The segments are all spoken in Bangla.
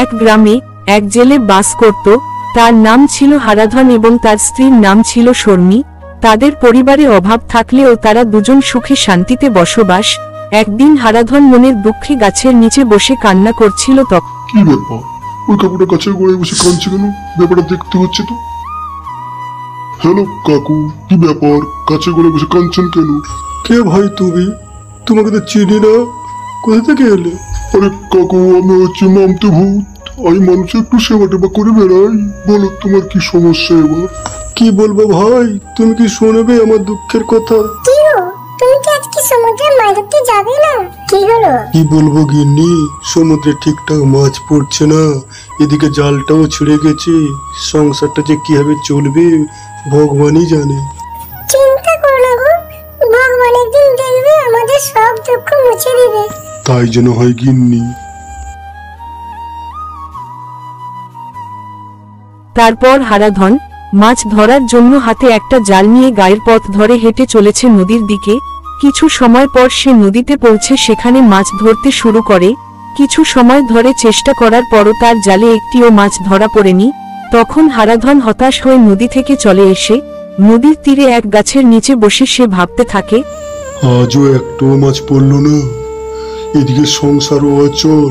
এক গ্রামে এক জেলে বাস করত। তার নাম ছিল হারাধন এবং তার স্ত্রীর নাম ছিল শর্মী। তাদের পরিবারে অভাব থাকলেও তারা দুজন সুখে শান্তিতে বসবাস। একদিন হারাধন মনের দুঃখে গাছের নিচে বসে কান্না করছিল। তখন কি ব্যাপার, ওই কাকুটা গাছের গোড়ায় বসে কাঁদছে কেন? ব্যাপারটা দেখতে হচ্ছে তো। হ্যালো কাকু, কি ব্যাপার, গাছের গোড়ায় বসে কাঁদছেন কেন? কে ভাই তুমি? তোমাকে তো চিনি না, কোথা থেকে এলে? আরে কাকু, আমি হচ্ছে মামতো ভূত। আমি মানুষের একটু সেবা টেবা করে বেড়াই। বলো তোমার কি সমস্যা এবার? কি বলবো ভাই, তুমি কি শুনবে আমার দুঃখের কথা? কি গো, তুমি কি আজকে সমুদ্রে মাছ ধরতে যাবে না? কি হলো? কি বলবো গিন্নি, সমুদ্রে ঠিকঠাক মাছ পড়ছে না, এদিকে জালটাও ছিঁড়ে গেছে। সংসারটা যে কিভাবে চলবে ভগবানই জানে। চিন্তা করো না গো, ভগবান একদিন দেখবে আমাদের সব দুঃখ মুছে দিবে। তাই যেন হয় গিন্নি। তারপর হারাধন মাছ ধরার জন্য হাতে একটা জাল নিয়ে গায়ের পথ ধরে হেঁটে চলেছে নদীর দিকে। কিছু সময় পর সে নদীতে পৌঁছে সেখানে মাছ ধরতে শুরু করে। কিছু সময় ধরে চেষ্টা করার পরও তার জালে একটিও মাছ ধরা পড়েনি। তখন হারাধন হতাশ হয়ে নদী থেকে চলে এসে নদীর তীরে এক গাছের নিচে বসে সে ভাবতে থাকে, আজও একটাও মাছ পড়লো না, এদিকে সংসারও অচল।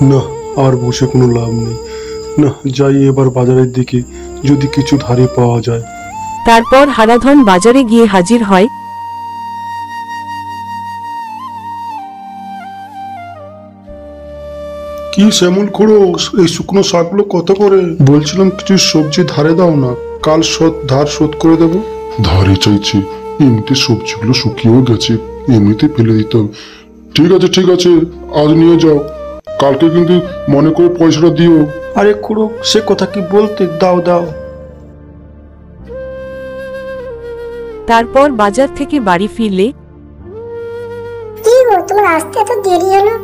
না, আর বসে কোনো লাভ নেই। না, যাই এবার বাজারের দিকে, যদি কিছু ধারে পাওয়া যায়। তারপর হারাধন বাজারে গিয়ে হাজির হয়। কি শ্যামল খুড়ো, এই শুকনো শাকগুলো কত করে? বলছিলাম কিছু সবজি ধারে দাও না, কাল ধার শোধ করে দেবো। ধারে চাইছি? এমনিতে সবজিগুলো শুকিয়েও গেছে, এমনিতে ফেলে দিতে হবে। ঠিক আছে ঠিক আছে, আজ নিয়ে যাও, কালকে কিন্তু মনে করে পয়সাটা দিও। আরে খুড়ো, সে কথা কি বলতে, দাও দাও। তারপর বাজার থেকে বাড়ি ফিরলে, কি গো, তোমার আসতে এত দেরি হলো?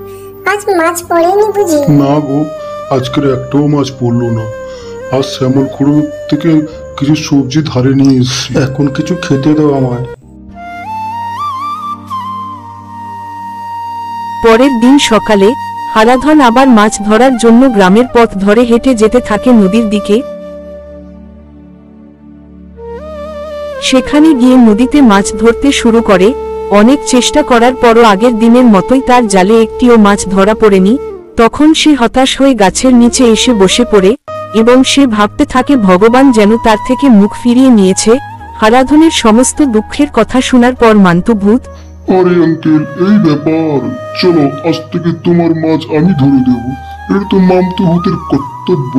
আজ মাছ পড়েনি বুঝি? না গো, আজকের একটাও মাছ পড়লো না। আজ শ্যামল খুড়ো থেকে কিছু সবজি ধারে নিয়ে এসেছি। এখন কিছু খেতে দাও আমায়। পরের দিন সকালে হারাধন আবার মাছ ধরার জন্য গ্রামের পথ ধরে হেঁটে যেতে থাকে নদীর দিকে। সেখানে গিয়ে নদীতে মাছ ধরতে শুরু করে। অনেক চেষ্টা করার পরও আগের দিনের মতোই তার জালে একটিও মাছ ধরা পড়েনি। তখন সে হতাশ হয়ে গাছের নিচে এসে বসে পড়ে এবং সে ভাবতে থাকে ভগবান যেন তার থেকে মুখ ফিরিয়ে নিয়েছে। হারাধনের সমস্ত দুঃখের কথা শোনার পর মান্তু ভূত, আরে আঙ্কেল, এই ব্যাপার, চলো আজ থেকে তোমার মাছ আমি ধরে দেব। এটা তো মামতো ভূতের কর্তব্য।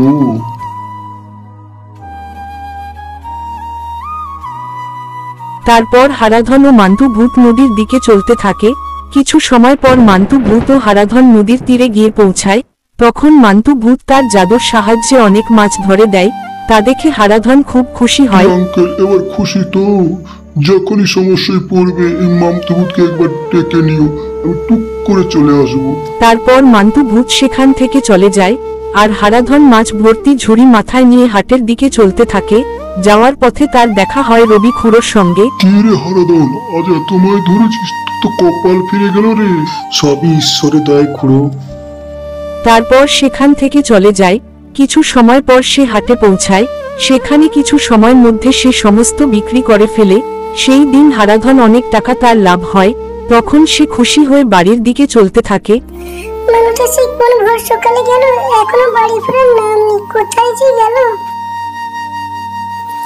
তারপর হারাধন ও মান্তু ভূত নদীর দিকে চলতে থাকে। কিছু সময় পর মান্তু ভূত ও হারাধন নদীর তীরে গিয়ে পৌঁছায়। তখন মান্তু ভূত তার জাদুর সাহায্যে অনেক মাছ ধরে দেয়। তা দেখে হারাধন খুব খুশি হয়। আঙ্কেল, এবার খুশি তো? যখনই সমস্যায় পড়বে এই মামতো ভূতকে একবার ডেকে নিও, আমি টুক করে চলে আসবো। তারপর মান্তু ভূত সেখান থেকে চলে যায় আর হারাধন মাছ ভর্তি ঝুড়ি মাথায় নিয়ে হাটের দিকে চলতে থাকে। যাওয়ার পথে তার দেখা হয় রবি খুড়োর সঙ্গে। কি রে হারাধন, আজ এত মাছ ধরেছিস, তো কপাল ফিরে গেল রে। সবই ঈশ্বরের দয়ায় খুড়ো। তারপর সেখান থেকে চলে যায়। কিছু সময় পর সে হাটে পৌঁছায়। সেখানে কিছু সময়ের মধ্যে সে সমস্ত বিক্রি করে ফেলে। সেই দিন হারাধন অনেক টাকা তার লাভ হয়। তখন সে খুশি হয়ে বাড়ির দিকে চলতে থাকে। মানুষটা সেই কোন ভোর সকালে গেল, এখনো বাড়ি ফেরার নাম নেই, কোথায় যে গেল?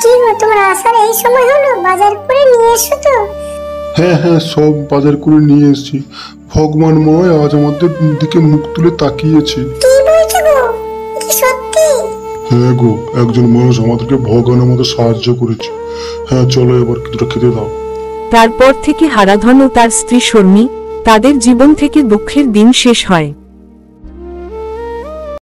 কি গো, তোমার আসার এই সময় হলো? বাজার করে নিয়ে এসো তো। হ্যাঁ হ্যাঁ, সব বাজার করে নিয়ে এসেছি। ভগবানময় আজ আমাদের দিকে মুখ তুলে তাকিয়েছে। কি বলছো গো, কি সত্যি? হ্যাঁ গো, একজন মানুষ আমাদেরকে ভগবান আমাদের সাহায্য করেছে। হ্যাঁ চলো এবার কিছুটা খেতে দাও। তারপর থেকে হারাধন ও তার স্ত্রী শর্মী, তাদের জীবন থেকে দুঃখের দিন শেষ হয়।